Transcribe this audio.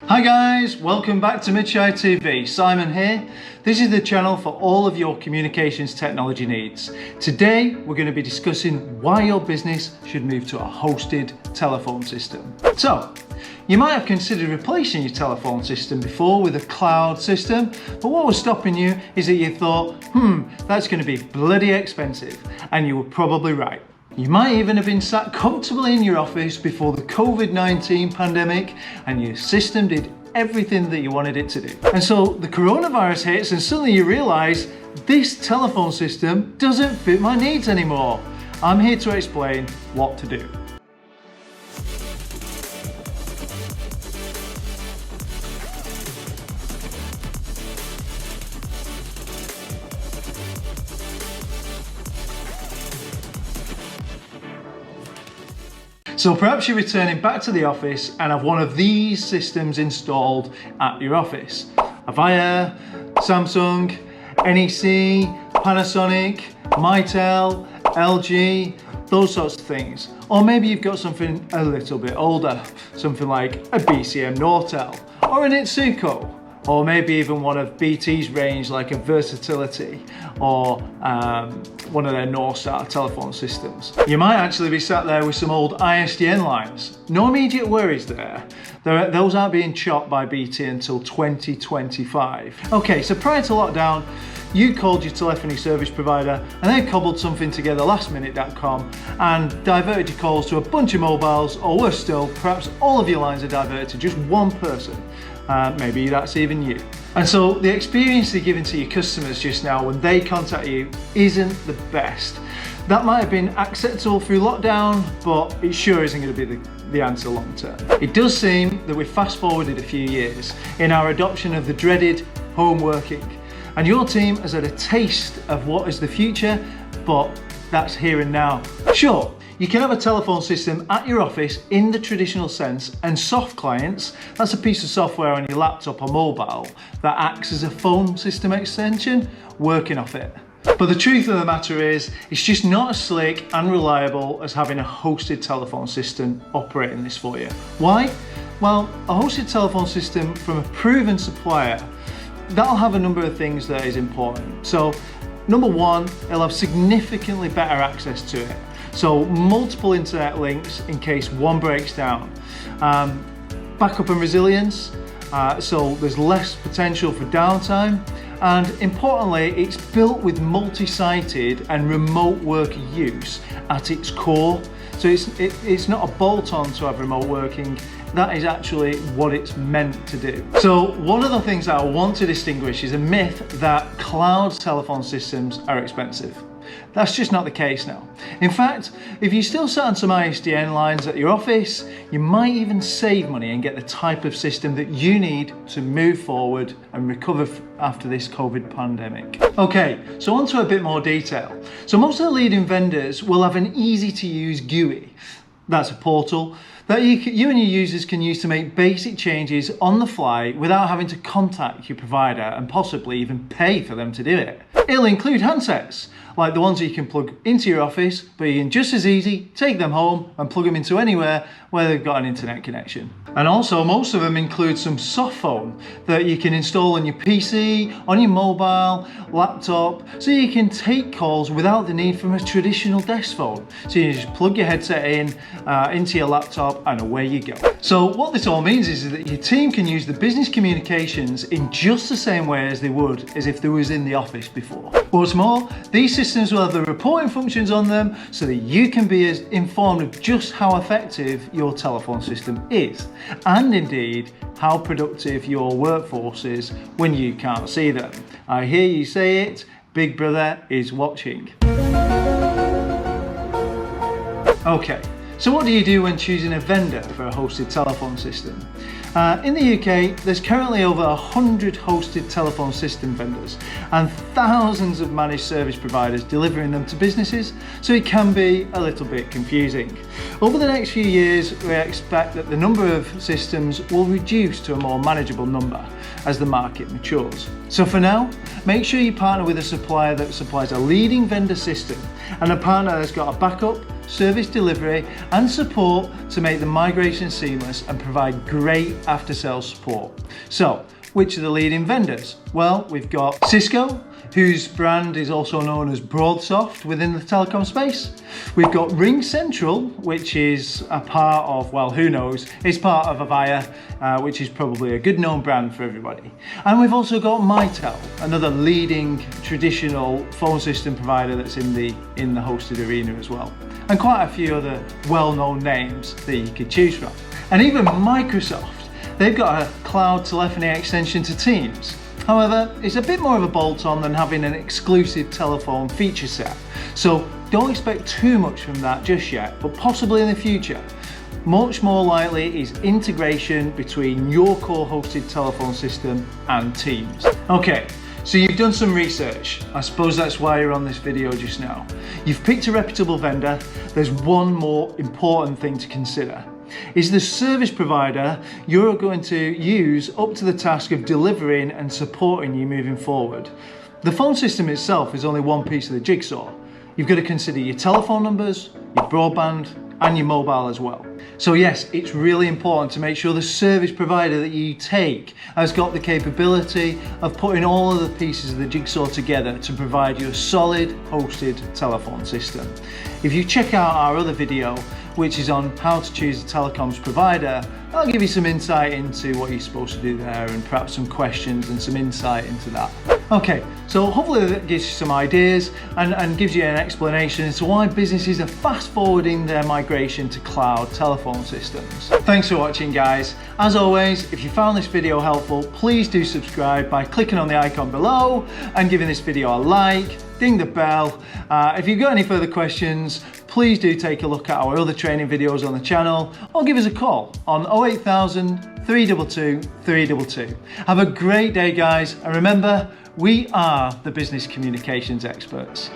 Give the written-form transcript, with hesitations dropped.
Hi guys, welcome back to Midshire TV. Simon here. This is the channel for all of your communications technology needs. Today we're going to be discussing why your business should move to a hosted telephone system. So, you might have considered replacing your telephone system before with a cloud system, but what was stopping you is that you thought, that's going to be bloody expensive, and you were probably right. You might even have been sat comfortably in your office before the COVID-19 pandemic and your system did everything that you wanted it to do. And so the coronavirus hits and suddenly you realise this telephone system doesn't fit my needs anymore. I'm here to explain what to do. So perhaps you're returning back to the office and have one of these systems installed at your office. Avaya, Samsung, NEC, Panasonic, Mitel, LG, those sorts of things. Or maybe you've got something a little bit older, something like a BCM Nortel or an Itsuko, or maybe even one of BT's range like a Versatility or one of their Northstar telephone systems. You might actually be sat there with some old ISDN lines. No immediate worries there. Those aren't being chopped by BT until 2025. Okay, so prior to lockdown, you called your telephony service provider and they cobbled something together lastminute.com and diverted your calls to a bunch of mobiles, or worse still, perhaps all of your lines are diverted to just one person. Maybe that's even you. And so the experience you're giving to your customers just now when they contact you isn't the best. That might have been acceptable through lockdown, but it sure isn't going to be the answer long term. It does seem that we've fast forwarded a few years in our adoption of the dreaded home working. And your team has had a taste of what is the future, but that's here and now. Sure, you can have a telephone system at your office in the traditional sense, and soft clients, that's a piece of software on your laptop or mobile that acts as a phone system extension working off it. But the truth of the matter is, it's just not as slick and reliable as having a hosted telephone system operating this for you. Why? Well, a hosted telephone system from a proven supplier, that'll have a number of things that is important. So, number one, it'll have significantly better access to it. So multiple internet links in case one breaks down. Backup and resilience, so there's less potential for downtime. And importantly, it's built with multi-sited and remote work use at its core. So it's not a bolt-on to have remote working. That is actually what it's meant to do. So one of the things that I want to distinguish is a myth that cloud telephone systems are expensive. That's just not the case now. In fact, if you still sat on some ISDN lines at your office, you might even save money and get the type of system that you need to move forward and recover after this COVID pandemic. Okay, so on to a bit more detail. So most of the leading vendors will have an easy to use GUI. That's a portal that you and your users can use to make basic changes on the fly without having to contact your provider and possibly even pay for them to do it. It'll include handsets, like the ones that you can plug into your office, but you can just as easy take them home and plug them into anywhere where they've got an internet connection. And also most of them include some soft phone that you can install on your PC, on your mobile, laptop, so you can take calls without the need for a traditional desk phone. So you just plug your headset in, into your laptop, and away you go. So what this all means is that your team can use the business communications in just the same way as they would as if they was in the office before. What's more, these systems will have the reporting functions on them so that you can be as informed of just how effective your telephone system is, and indeed how productive your workforce is when you can't see them. I hear you say it, Big Brother is watching. Okay. So what do you do when choosing a vendor for a hosted telephone system? In the UK, there's currently over 100 hosted telephone system vendors and thousands of managed service providers delivering them to businesses, so it can be a little bit confusing. Over the next few years, we expect that the number of systems will reduce to a more manageable number as the market matures. So for now, make sure you partner with a supplier that supplies a leading vendor system and a partner that's got a backup, service delivery and support to make the migration seamless and provide great after-sales support. So, which are the leading vendors? Well, we've got Cisco, whose brand is also known as Broadsoft within the telecom space. We've got RingCentral, which is a part of, well, who knows, it's part of Avaya, which is probably a good known brand for everybody. And we've also got Mitel, another leading traditional phone system provider that's in the hosted arena as well. And quite a few other well-known names that you could choose from. And even Microsoft, they've got a cloud telephony extension to Teams. However, it's a bit more of a bolt-on than having an exclusive telephone feature set. So don't expect too much from that just yet, but possibly in the future. Much more likely is integration between your core hosted telephone system and Teams. Okay, so you've done some research. I suppose that's why you're on this video just now. You've picked a reputable vendor. There's one more important thing to consider. Is the service provider you're going to use up to the task of delivering and supporting you moving forward? The phone system itself is only one piece of the jigsaw. You've got to consider your telephone numbers, your broadband, and your mobile as well. So yes, it's really important to make sure the service provider that you take has got the capability of putting all of the pieces of the jigsaw together to provide you a solid hosted telephone system. If you check out our other video, which is on how to choose a telecoms provider, I'll give you some insight into what you're supposed to do there and perhaps some questions and some insight into that. Okay, so hopefully that gives you some ideas and gives you an explanation as to why businesses are fast forwarding their migration to cloud telephone systems. Thanks for watching, guys. As always, if you found this video helpful, please do subscribe by clicking on the icon below and giving this video a like, ding the bell. If you've got any further questions, please do take a look at our other training videos on the channel or give us a call on 08000 322 322. Have a great day, guys, and remember, we are the business communications experts.